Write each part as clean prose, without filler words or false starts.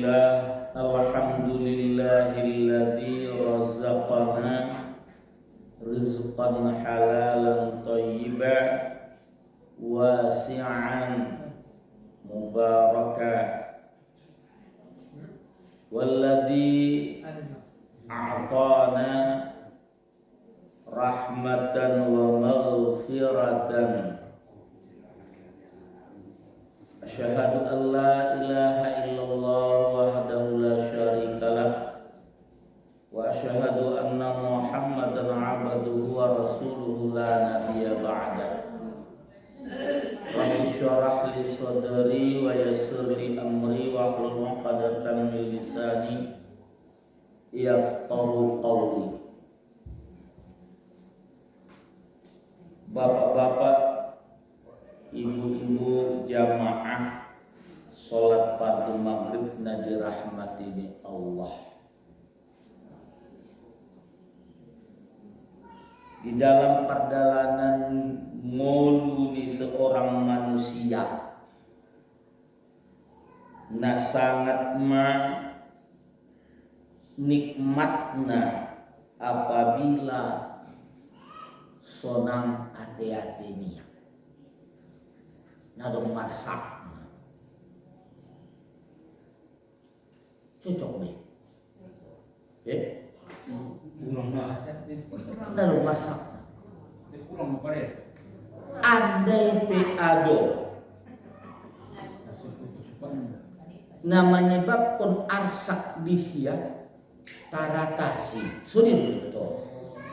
Alhamdulillahilladzi razaqana rizqan halalan thayyiban wasi'an mubaraka walladzi a'tana rahmatan wa maghfiratan. Asyhadu an la ilaha illallah wahdahu la syarikalah wa asyhadu anna Muhammadan abduhu wa rasuluhu la nabiyya ba'da. Rabbi shrah li sadri wa yassir li amri wa hlul 'uqdatam min lisani yafqahu qawli. Bapak-bapak, ibu-ibu jamaah sholat fardu maghrib na dirahmati Allah. Di dalam perjalanan nguluni seorang manusia, na sangat nikmatna apabila sonang hati-hatinya nadong masak cocok nih nadong masak andai peado namanya bab arsak disia taratasi sudah itu.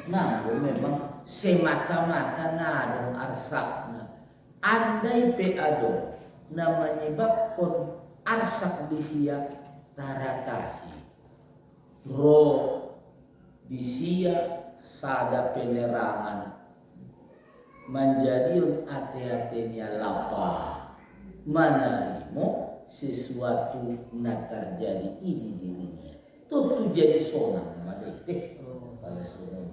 Nah, memang semata-mata nadong arsakna. Andai peado namanya bab arsak disia taratasi. Ro disia sada penerangan menjadi hati-hatinya lapar. Manarimo sesuatu nak terjadi ini dirinya. Tuh jadi sonang madek pada sonang.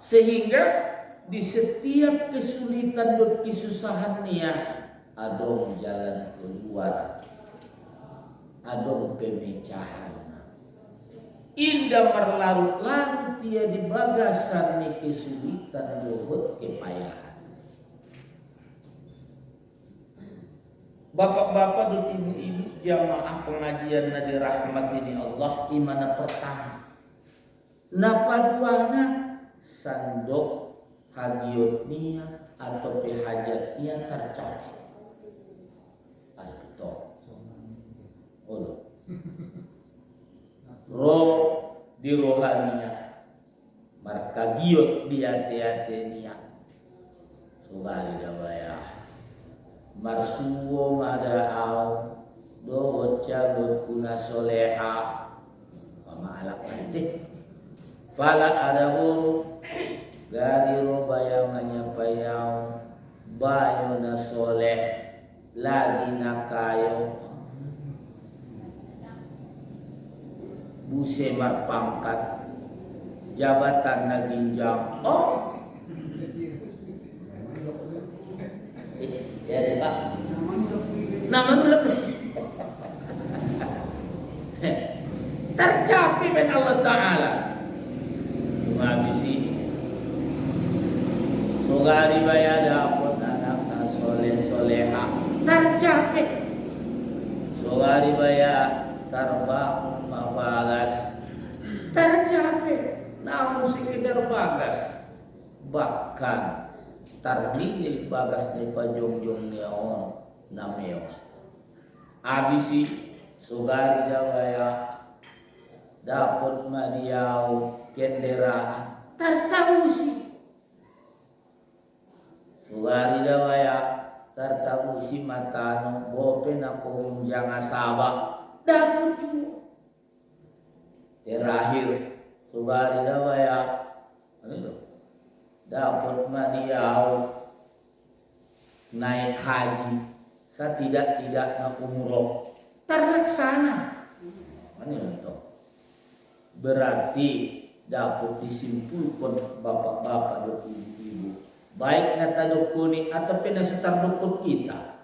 Sehingga di setiap kesulitan dan kesusahan niat adong jalan keluar, adong pemecahan. Indah berlarut-larut dia di bagasan ni kesulitan luhut kepayahan. Bapak-bapak dan ibu-ibu jamaah pengajian nadi rahmat ini Allah imana pertama. Napa duana sandok hagiotnya atau hajatnya tercapai. Atau roh di rohaninya markagiot di hati-hatinya subari dawaya marsuwo mada'au dohot cagot kuna soleha pamaalak nanti pala adamu gariro bayangannya payau bayo na soleh lagi nakayo busemar pangkat jabatan na ginjang ya Pak nama dulu tercapai ben Allah Ta'ala menghabisi sogari baya dapot anak soleh-soleha tercapai sogari baya terbang mabagas tercapai namun sekedar bagas bahkan tardingil bagas ni pajong-jong ni on nameo abisi sugari jawaya dapat madiau kenderaan tartabusi sugari jawaya tartabusi matano bopen ako jangan sabak dapat juga terakhir sugari jawaya dapat madiau naik haji setidak-tidaknya umroh terlaksana. Berarti dapat disimpulkan bapak-bapak dan ibu-ibu baik nata dukuni atau pena setar dukun kita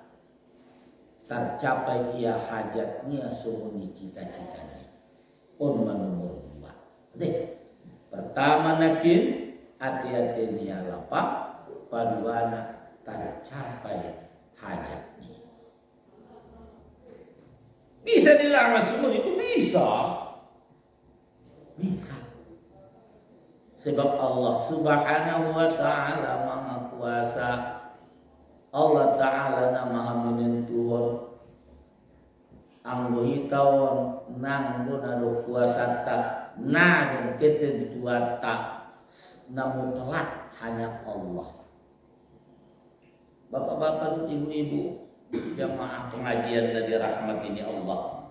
tercapai ia hajatnya sumuni cita-citanya. Pun nomor 2. Deh. Pertama nakin hati-hati nia lapang paduana tercapai hajatnya. Bisa dilarang sumuni itu bisa. Bisa. Sebab Allah Subhanahu wa taala Maha Kuasa. Allah Ta'ala na maha menentuhon anggo hitawon nanggo nado kuasa tak nang ketentuan tak namun telah hanya Allah. Bapak-bapak, ibu-ibu, jamaah pengajian dari rahmat ini Allah.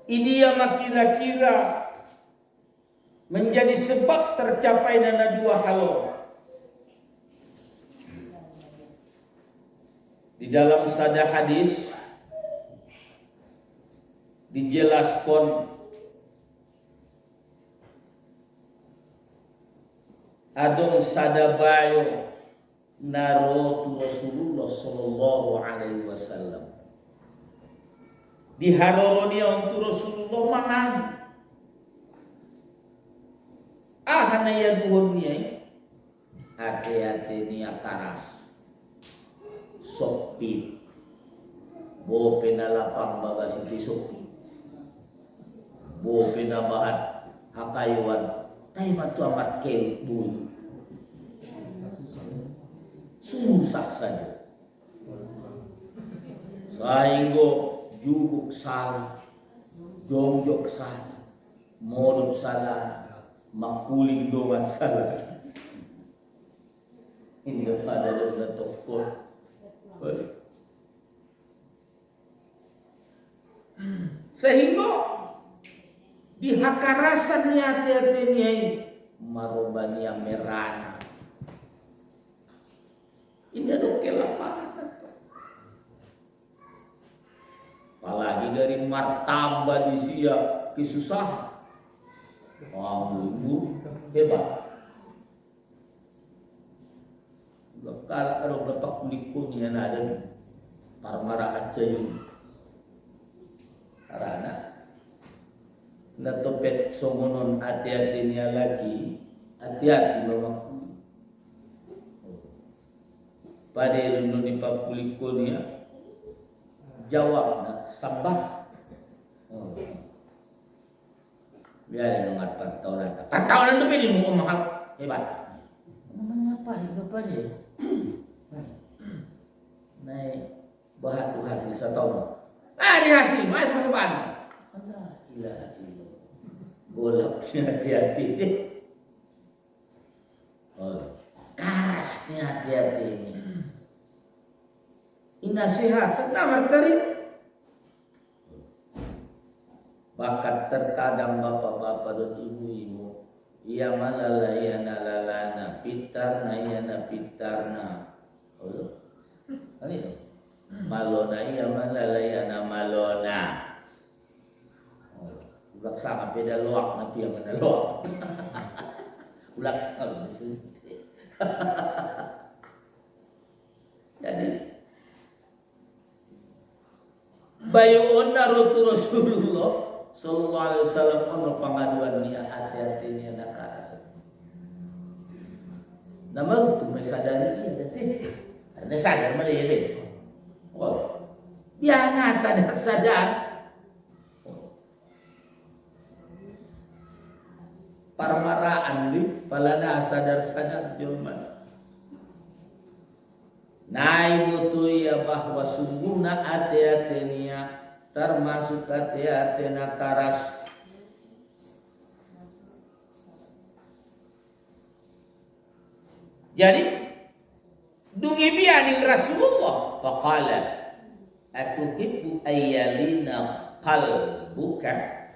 Ini yang kira-kira menjadi sebab tercapai dana 2 hal. Di dalam sada hadis dijelaskan adong sada bayo narotu Rasulullah sallallahu alaihi wasallam. Di haroro dia untuk Rasulullah mangan. Hana ya duhon niya hati-hati niya karas. Sopi bo pinalapang baga si sopi bo pinabahat hakayuan tayo matu amat kaya buli susah saja sainggo juguk salah jongjok salah modok salah makuling doang salah ini ada dalam toko. Sehingga di hakarasan hati-hatinya marobania merana. Ini ada kelapangan. Apalagi dari martaba di sia kesusahan. Ibu hebat. Kalau berapa kuliku ni ada parmara aja yun karena natopet songonon hati-hati niya lagi hati-hati memang pada ilmu ni pakuliku niya jawab na sambah biar nungat pertahunan tu pilih muka mahal hebat namanya apa hidup aja naik bahan tu hasil setahun. Di hasil, mas bahan. Allah, ilah ilah. Golak hati-hati deh. Oh, karasnya hati-hati ini. Nasihat, namar tarik. Bakat terkadang bapak-bapak dan ibu-ibu. Ia malalayana lalana, pitarna yana pitarna. Oh, ini tu. Malona ia malalayana malona. Ulak sangat beda loak nanti yang mana loak. Ulak sangat betul. Jadi bayuun narutu Rasulullah sallallahu alaihi wasallam ono pengaduan niya hati-hati niya nakaras. Nama itu mesadari dia tadi. Ada sadar mana ya deh. Oh, dia nggak sadar. Parmaraan di palana sadar Jerman. Nai mutu ya bahwa sungguhna hati-hatinya termasuk hati-hatina karas. Jadi dungi bianing Rasulullah faqala atuhibbu ayyalina qalbuka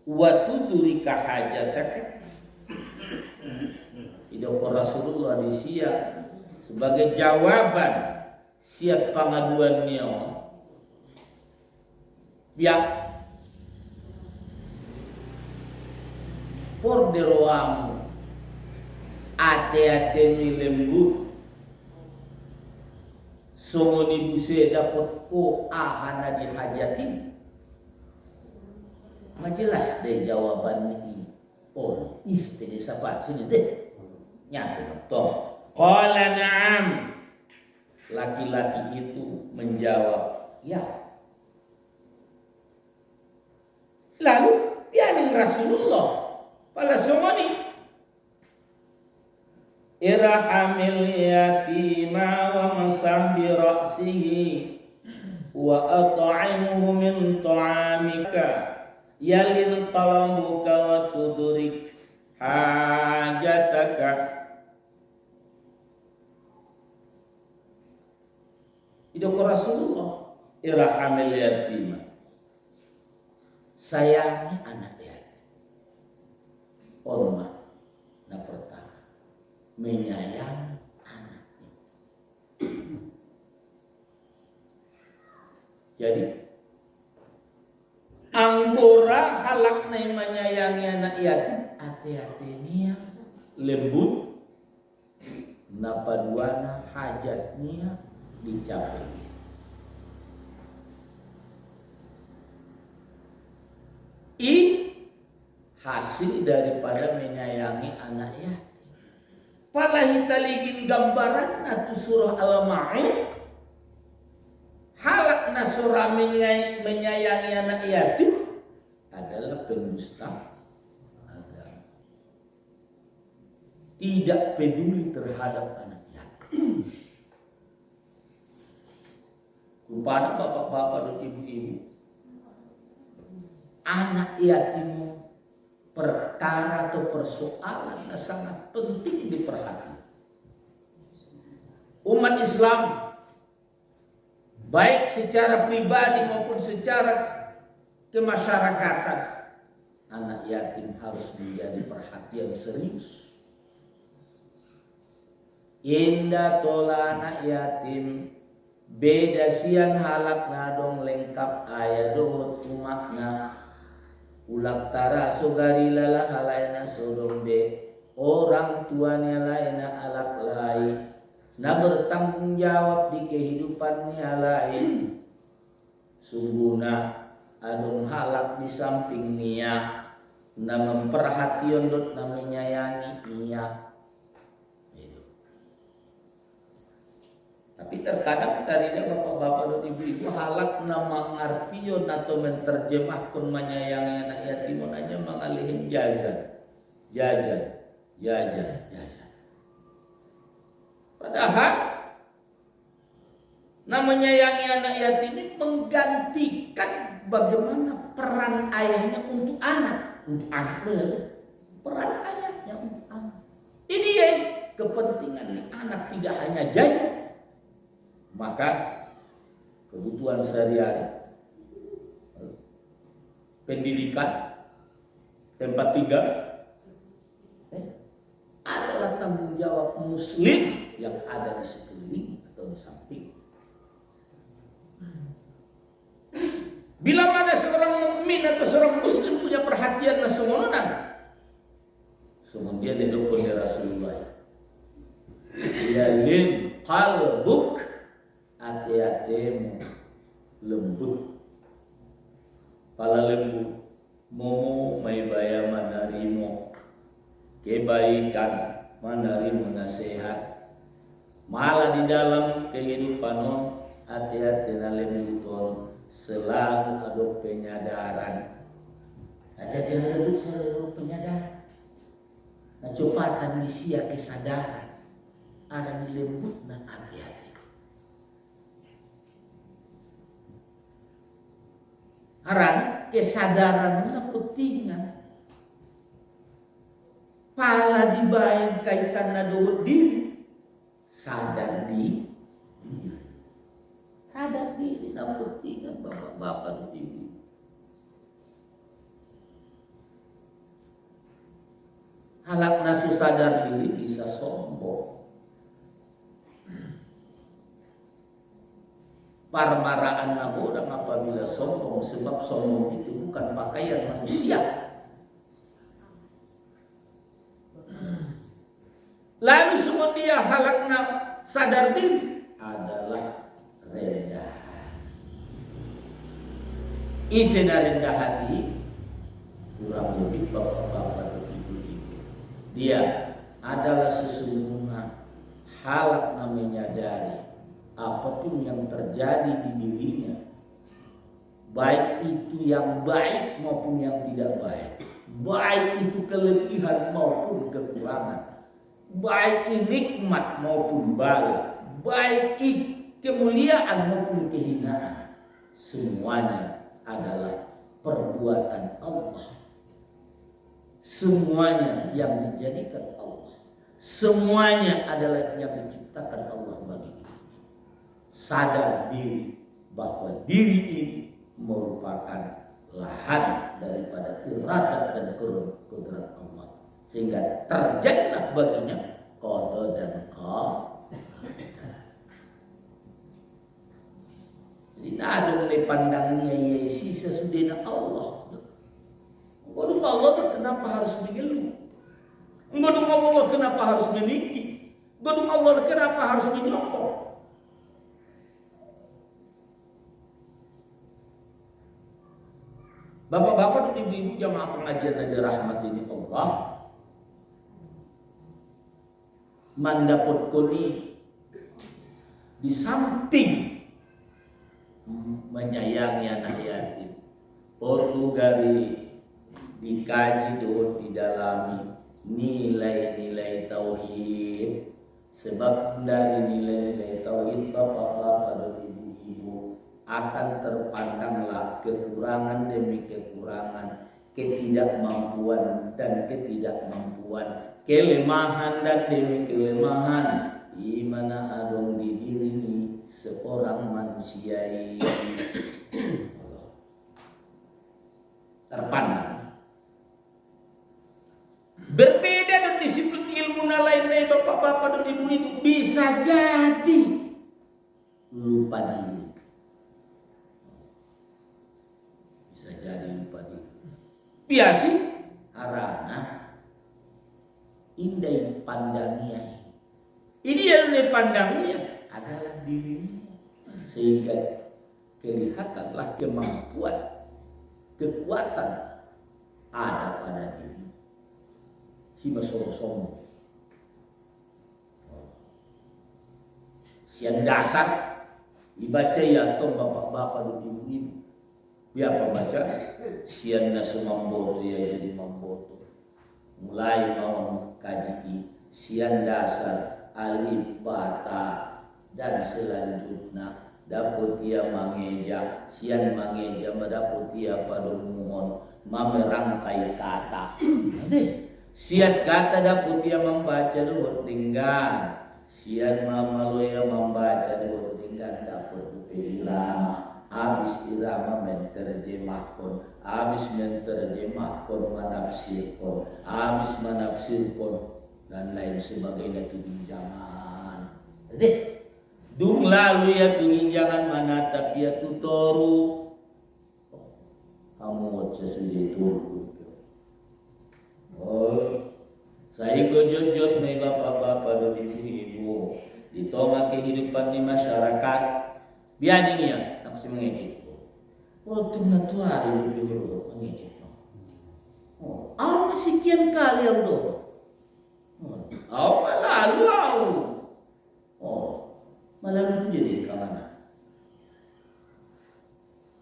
wa tudrika hajataka. Hidup Rasulullah di siap sebagai jawaban siap pengaduannya ya por deroamu ate-ate ni lembut songo di buse dapat ko ahana dihajatin. Majelas deh jawaban ini. Oh, istri sahabat sini deh. Nyata dong. Qala na'am. Laki-laki itu menjawab, ya. Lalu pianing Rasulullah pala songoni irhamil yatima wa masam bi ra'sihi wa at'imhu min ta'amika yalin talabuka wa tudrik hajataka. Idoko Rasulullah irhamil yatima, sayangi anak yatim. Orma na pertama menyayang anaknya. Jadi anggora halak na menyayangi anak yatim, hati-hati niya lembut, napaduana hajatnya dicapai. Hasil daripada menyayangi anak yatim. Palahi taligin gambaran atau surah Al-Ma'un. Halak na surah menyayangi anak yatim adalah pendusta agama. Tidak peduli terhadap anak yatim. Kepada bapak-bapak dan ibu-ibu, anak yatim perkara atau persoalan yang sangat penting diperhatikan. Umat Islam baik secara pribadi maupun secara kemasyarakatan, anak yatim harus menjadi perhatian serius. Indah tola anak yatim beda siang halak nadong lengkap ayat dohot umakna ulak tara sogari lala halaina sodong de orang tuanya laina alak lain na bertanggung jawab di kehidupannya lain sungguhna adong halak di samping nia na memperhatian dot na menyayangi nia. Tapi terkadang tadinya bapak-bapak dan ibu-ibu halak nama ngartion atau menerjemahkan menyayangi anak yatim hanya mengalihin jajan. Padahal namanya menyayangi anak yatim ini menggantikan bagaimana peran ayahnya untuk anak benar. Peran ayahnya untuk anak. Ini yang kepentingan anak tidak hanya jajan. Maka kebutuhan sehari-hari, pendidikan, tempat tinggal adalah tanggung jawab muslim yang ada di sekeliling atau di samping. Bila mana seorang mukmin atau seorang muslim punya perhatian dan semononan, semua dia didukung oleh Rasulullah. Yalin qalbuk, hati-hatimu lembut, pala lembut, momo may baya manarimo, kebaikan manarimo nasihat, malah di dalam kehidupan hati-hati na lembuton selalu ada penyadaran. Hati-hati na lembut selalu penyadaran. Nacepatan disia kesadaran, ada di lembut dan hati-hati. Haran kesadaran pentingan pala dibayang kaitan na dood diri sadar diri na pentingan bapak-bapak dan ibu. Halak nasu sadar diri bisa sombong. Parmaraan na orang apabila sombong, sebab sombong itu bukan pakaian manusia. Lalu semua dia halakna sadar diri adalah Isena rendah hati, kurang lebih bapak-bapak dan ibu-ibu. Dia adalah sesungguhnya halak namanya dari apapun yang terjadi di dirinya, baik itu yang baik maupun yang tidak baik, baik itu kelebihan maupun kekurangan, baik itu nikmat maupun bala, baik itu kemuliaan maupun kehinaan, semuanya adalah perbuatan Allah. Semuanya yang dijadikan Allah. Semuanya adalah yang diciptakan Allah bagi kita. Sadar diri bahwa diri ini merupakan lahan daripada irada dan kudrat Allah, sehingga terjadilah baginya qada dan qadar. Jadi ada mulai pandangnya Yesus sesudah Allah. Kalau Allah kenapa harus mengeluh? Enggak Allah kenapa harus meninggi? Enggak Allah kenapa harus menyokong? Bapak-bapak dan ibu-ibu jamaah pengajian yang dirahmati Allah, mandapot koni di samping menyayangi anak yatim, perlu gari dikaji dulu, didalami nilai-nilai tauhid. Sebab dari nilai-nilai tauhid bapak-bapak dan ibu-ibu akan terpandanglah kekurangan demi kekurangan, ketidakmampuan dan ketidakmampuan, kelemahan dan demi kelemahan, di mana adong di diri seorang manusia ini terpandang. Berbeda dengan disiplin ilmu lain-lain bapak-bapak dan ibu-ibu, bisa jadi lupa diri. Bisa jadi lupa diri. Biasa harana indai pandangnya. Ini yang dipandangnya adalah dirinya, sehingga kelihatanlah kemampuan, kekuatan ada pada diri. Si masoro-sombong, sian dasar dibaca ya toh bapak-bapak dan ibu-ibu. Biapa baca sian nasu mamboto ya jadi mamboto. Mulai mau kaji sian dasar alif bata dan selanjutnya dapat dia mengeja, sian mengeja mendapat dia pada mohon merangkai kata. Sian kata dapat dia membaca dulu tinggal, sian mamaloya membaca dulu tinggal dapat irama, habis irama menterjemahkan, habis menterjemahkan menafsirkan, habis menafsirkan dan lain sebagainya tunjangan. Jadi dung lalu ya tunjangan mana tapi ya tutoru, kamu sesudah itu. Oh, saya gojot-jot nih bapak-bapak dan ibu-ibu di tengah kehidupan di masyarakat. Biar ini ya, aku sih mengejek. Oh, cuma tuh hari lebih dulu mengejek. Oh, aku sekian kali yang dulu. Oh, lalu aku. Oh, malah itu jadi kemana?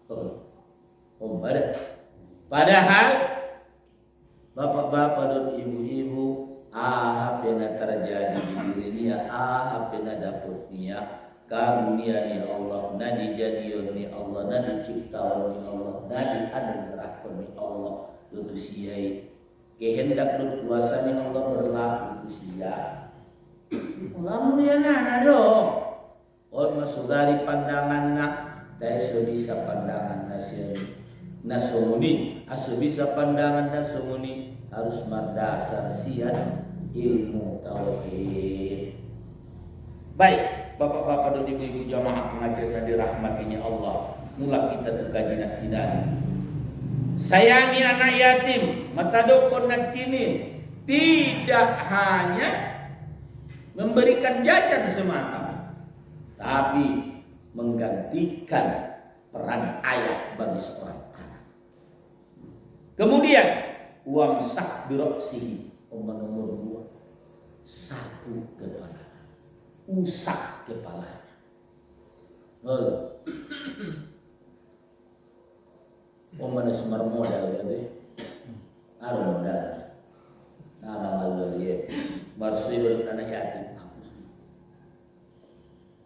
Oh, padahal bapak-bapak dan ibu-ibu, apa yang terjadi di dirinya, apa yang dapatnya, karunia ni Allah, nadi jadion ni Allah, nadi ciptaan ni Allah, nadi anugerah ni Allah, itu siai kehendak dan kuasa ni Allah berlaku itu sia. Allah mulia nana dong. On masuk dari pandangan nak, dari sebisa pandangan nasomuni, asubisa pandangan nasomuni harus berdasar sian ilmu tauhid. Baik, bapak-bapak dan ibu-ibu jamaah pengajian dirahmatinya Allah, mulai kita terkajian tidak. Sayangi anak yatim, matadokon dan kini tidak hanya memberikan jajan semata, tapi menggantikan peran ayah bagi seorang anak. Kemudian wamsak biroksihi. Nomor 2, sapu kepala, usap kepalanya. Mana semar modal gitu, ada modal, nara malu dia, barsul tanah yatim,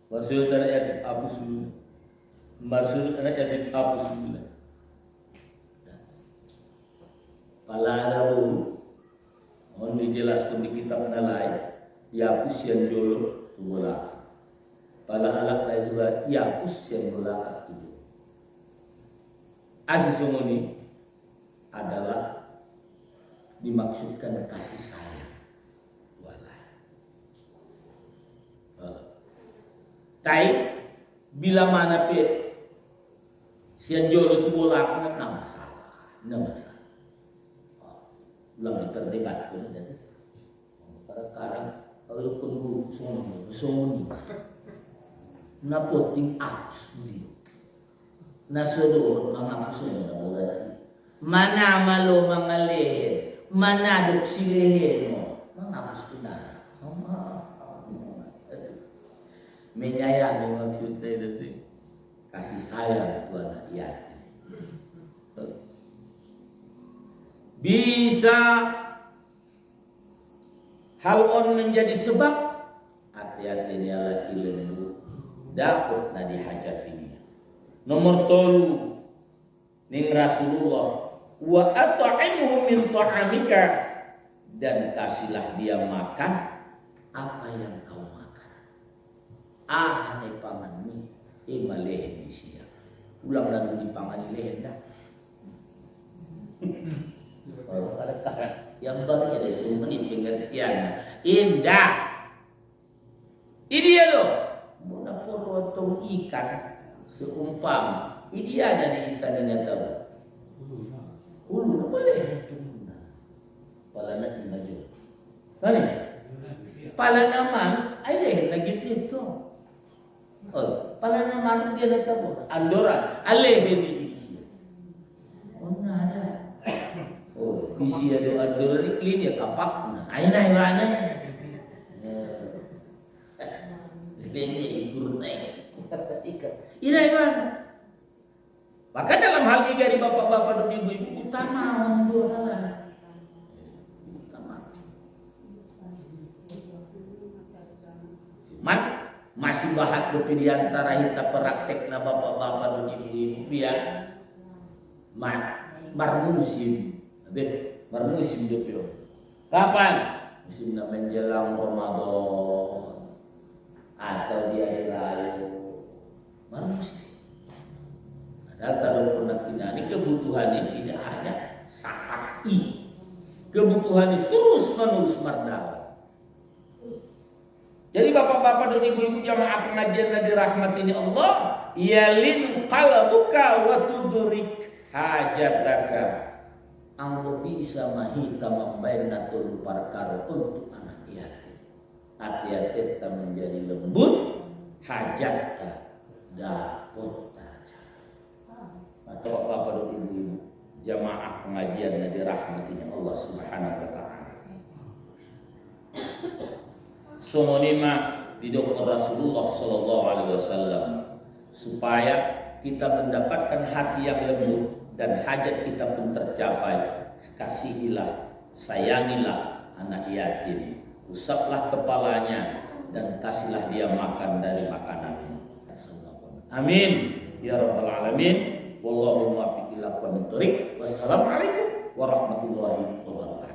barsul tanah yatim apa semua, barsul tanah yatim apa semua. Palarau on dijelaskan di kitab nalai yapus yang jolo bola pala alak lain juga yapus yang bola itu asis ini adalah dimaksudkan kasih sayang wala tai bila mana pe sian jolo itu bola nggak masalah ulang terdekat pun jadi sekarang kalau perlu soni napoting apps di nasodo mga puso na mana malo mga lehe manadok si lehe mo mga puso na menyayang yung maksud tayo dito kasih sayang buat anak yatim. Bisa hal on menjadi sebab hati-hati dia laki lembu dapat nadi hajatinya. Nomor 3 ning Rasulullah wa at'imhum min ta'amika dan kasihlah dia makan apa yang kau makan. Hane pangan ni malehen di siang. Ulang lalu di pangan lehen dah. Kalau ada yang baru ada semenit pengertian indah. Ini dia loh. Muna potong ikan seumpama. Ini ada di ikan yang tahu. Ulu boleh. Pala na tinaju. Kani? Pala naman ay leh lagi itu. Oh, pala naman dia na tahu. Andora aleh ini. Oh, ada. Oh, isi ada andora clean ya kapak. Ay na iwana. Depende ikut naik. Ina iwana. Maka dalam hal ini dari bapak-bapak dan ibu-ibu utama untuk adalah utama. Masih bahat kopi di antara kita praktek na bapak-bapak dan ibu-ibu biar marmusim, marmusim dopio. Kapan? Musim na menjelang Ramadan atau di hari raya, marmusim. Padahal kalau pernah tidak ini kebutuhan ini tidak hanya saat ini, kebutuhan ini terus menerus merdeka. Jadi bapak-bapak dan ibu-ibu jamaah pengajian yang dirahmati Allah, yalin qalbuka wa tudrik hajataka. Ang bisa mahita membainatul perkara untuk anak yatim. Hati-hati kita menjadi lembut, hajatka dapat. Bapak-bapak dan ibu-ibu jamaah pengajian yang dirahmatinya Allah Subhanahu wa taala. Sonima didukung Rasulullah sallallahu alaihi wasallam supaya kita mendapatkan hati yang lembut dan hajat kita pun tercapai. Kasihilah, sayangilah anak yatim, usaplah kepalanya dan kasihlah dia makan dari makananmu. Amin ya rabbal alamin. Wallahu muwaffiq ila aqwamit thoriq. Wassalamualaikum warahmatullahi wabarakatuh.